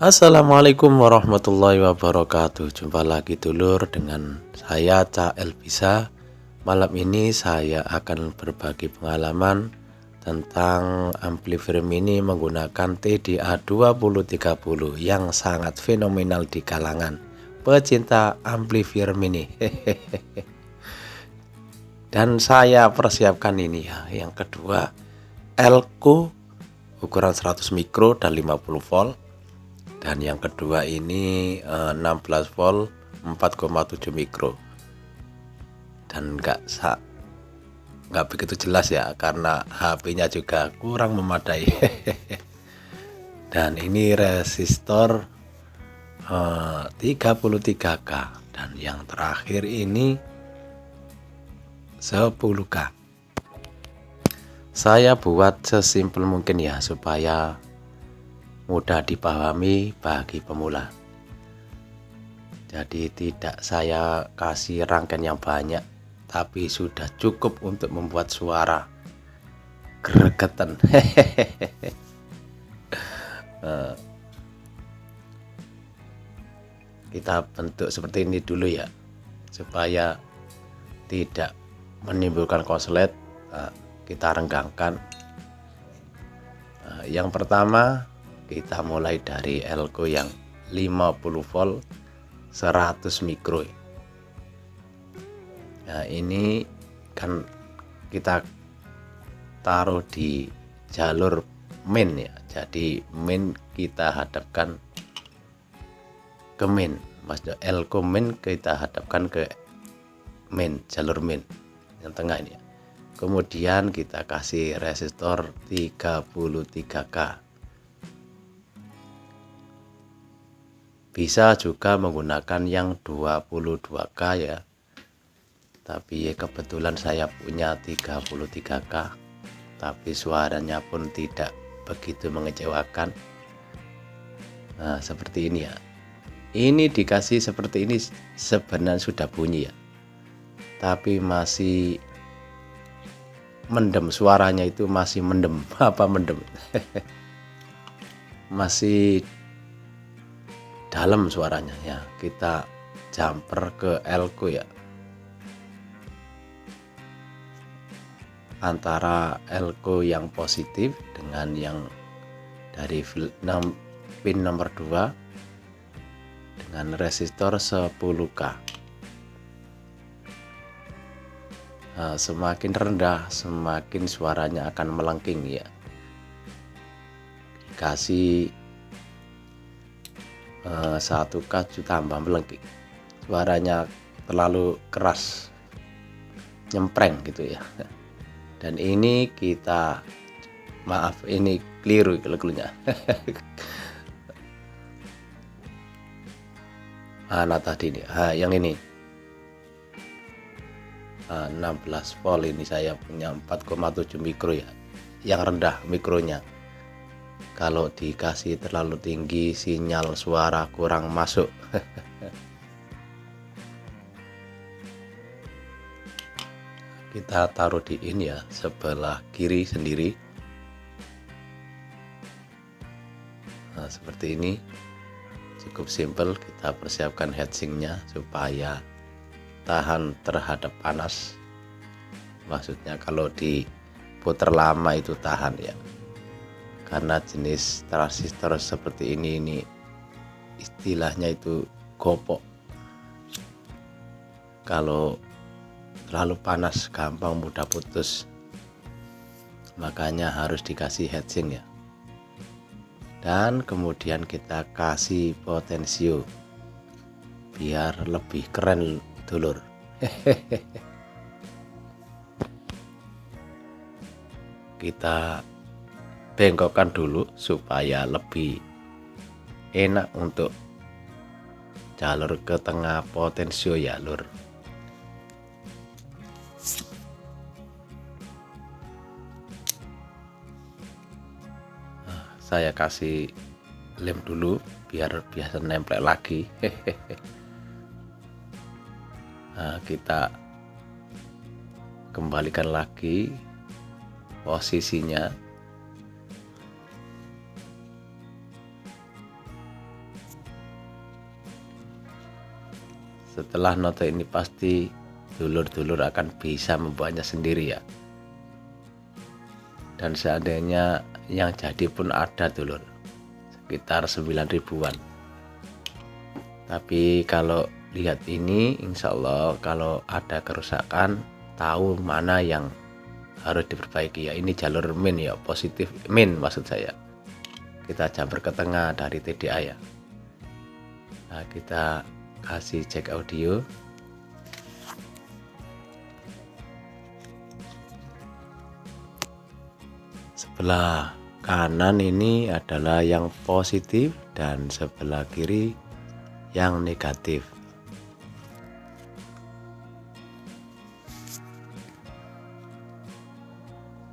Assalamualaikum warahmatullahi wabarakatuh. Jumpa lagi dulur dengan saya Cak Elvisa. Malam ini saya akan berbagi pengalaman tentang amplifier mini menggunakan TDA 2030 yang sangat fenomenal di kalangan pecinta amplifier mini. Dan saya persiapkan ini ya. Yang kedua, Elco ukuran 100 mikro dan 50 volt. Dan yang kedua ini 16 volt 4,7 mikro. Dan nggak begitu jelas ya karena HP-nya juga kurang memadai. Dan ini resistor 33K. Dan yang terakhir ini 10K. Saya buat sesimpel mungkin ya supaya mudah dipahami bagi pemula. Jadi tidak saya kasih rangkaian yang banyak, tapi sudah cukup untuk membuat suara gregetan. Kita bentuk seperti ini dulu ya, supaya tidak menimbulkan konslet. Kita renggangkan. Yang pertama kita mulai dari Elco yang 50 volt 100 mikro. Nah ini kan kita taruh di jalur main ya, jadi main kita hadapkan ke main, maksudnya Elco main kita hadapkan ke main, jalur main yang tengah ini ya. Kemudian kita kasih resistor 33K. Bisa juga menggunakan yang 22K ya, tapi kebetulan saya punya 33K, tapi suaranya pun tidak begitu mengecewakan. Nah seperti ini ya, ini dikasih seperti ini sebenarnya sudah bunyi ya, tapi masih mendem, suaranya itu masih mendem. Apa mendem? Masih dalam suaranya ya. Kita jumper ke Elco ya, antara Elco yang positif dengan yang dari pin nomor 2 dengan resistor 10K. Nah, semakin rendah semakin suaranya akan melengking ya. Dikasih 1K tambah melengking, suaranya terlalu keras, nyempreng gitu ya. Dan ini kita, maaf ini keliru lagunya. Mana tadi nih? Yang ini 16 volt, ini saya punya 4,7 mikro ya, yang rendah mikronya. Kalau dikasih terlalu tinggi sinyal suara kurang masuk. Kita taruh di ini ya, sebelah kiri sendiri. Nah seperti ini, cukup simple. Kita persiapkan heatsinknya supaya tahan terhadap panas. Maksudnya kalau diputar lama itu tahan ya, karena jenis transistor seperti ini istilahnya itu gopok. Kalau terlalu panas gampang mudah putus, makanya harus dikasih heatsink ya. Dan kemudian kita kasih potensio biar lebih keren dulur. Kita bengkokkan dulu supaya lebih enak untuk jalur ke tengah potensio ya lur. Saya kasih lem dulu biar biasa nempel lagi. Nah, kita kembalikan lagi posisinya. Setelah noto ini pasti dulur-dulur akan bisa membuatnya sendiri ya. Dan seandainya yang jadi pun ada dulur, sekitar 9 ribuan. Tapi kalau lihat ini, insya Allah kalau ada kerusakan tahu mana yang harus diperbaiki ya. Ini jalur min ya, positif min maksud saya. Kita jumper ke tengah dari TDA ya. Nah, kita kasih cek audio. Sebelah kanan ini adalah yang positif dan sebelah kiri yang negatif.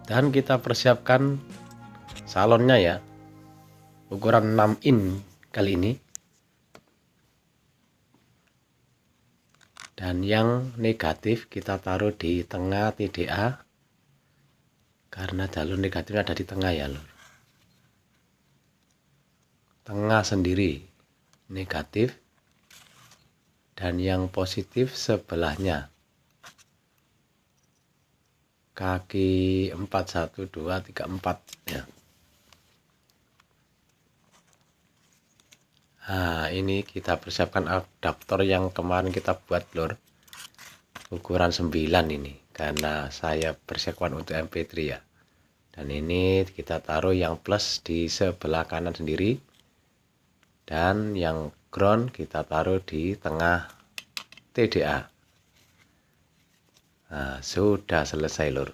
Dan kita persiapkan salonnya ya, ukuran 6 in kali ini. Dan yang negatif kita taruh di tengah TDA, karena jalur negatifnya ada di tengah ya lur. Tengah sendiri negatif, dan yang positif sebelahnya. Kaki 4, 1, 2, 3, 4 ya. Nah, ini kita persiapkan adaptor yang kemarin kita buat lur, ukuran 9 ini, karena saya persiapkan untuk MP3 ya. Dan ini kita taruh yang plus di sebelah kanan sendiri, dan yang ground kita taruh di tengah TDA. Nah, sudah selesai lur.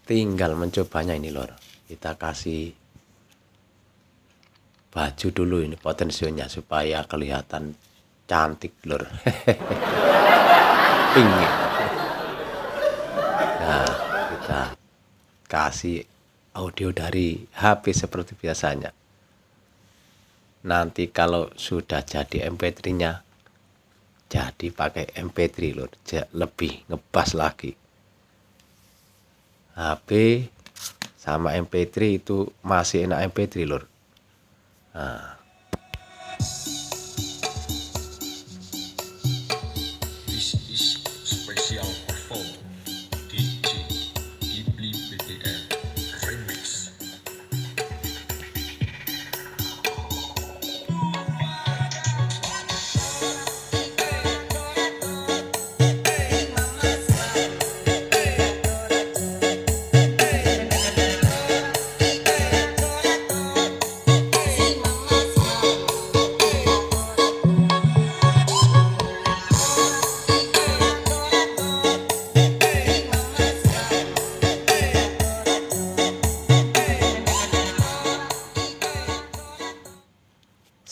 Tinggal mencobanya ini lur. Kita kasih baju dulu ini potensionya supaya kelihatan cantik lur. Pink. Nah, kita kasih audio dari HP seperti biasanya. Nanti kalau sudah jadi MP3-nya, jadi pakai MP3 lur, lebih ngebas lagi. HP sama MP3 itu masih enak MP3 lur. Nah. This is special perform DJ Ghibli BTR Remix.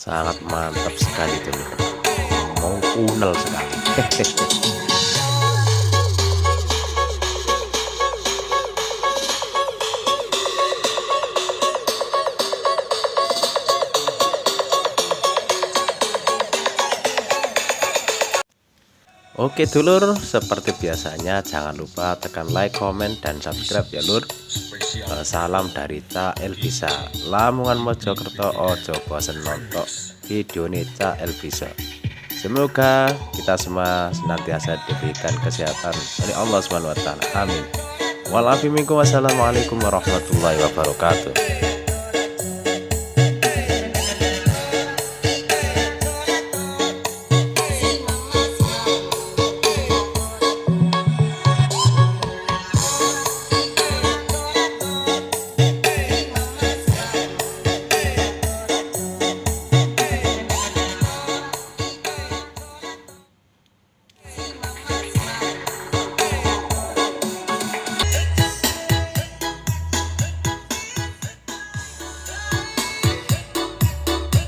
Sangat mantap sekali itu lur. Mau kunel sekali. Oke dulur, seperti biasanya jangan lupa tekan like, comment, dan subscribe ya lur. Salam dari Cak Elvisa, Lamongan Mojokerto, ojo bosen nonton video Cak Elvisa. Semoga kita semua senantiasa diberikan kesehatan oleh Allah SWT. Amin. Wassalamualaikum warahmatullahi wabarakatuh.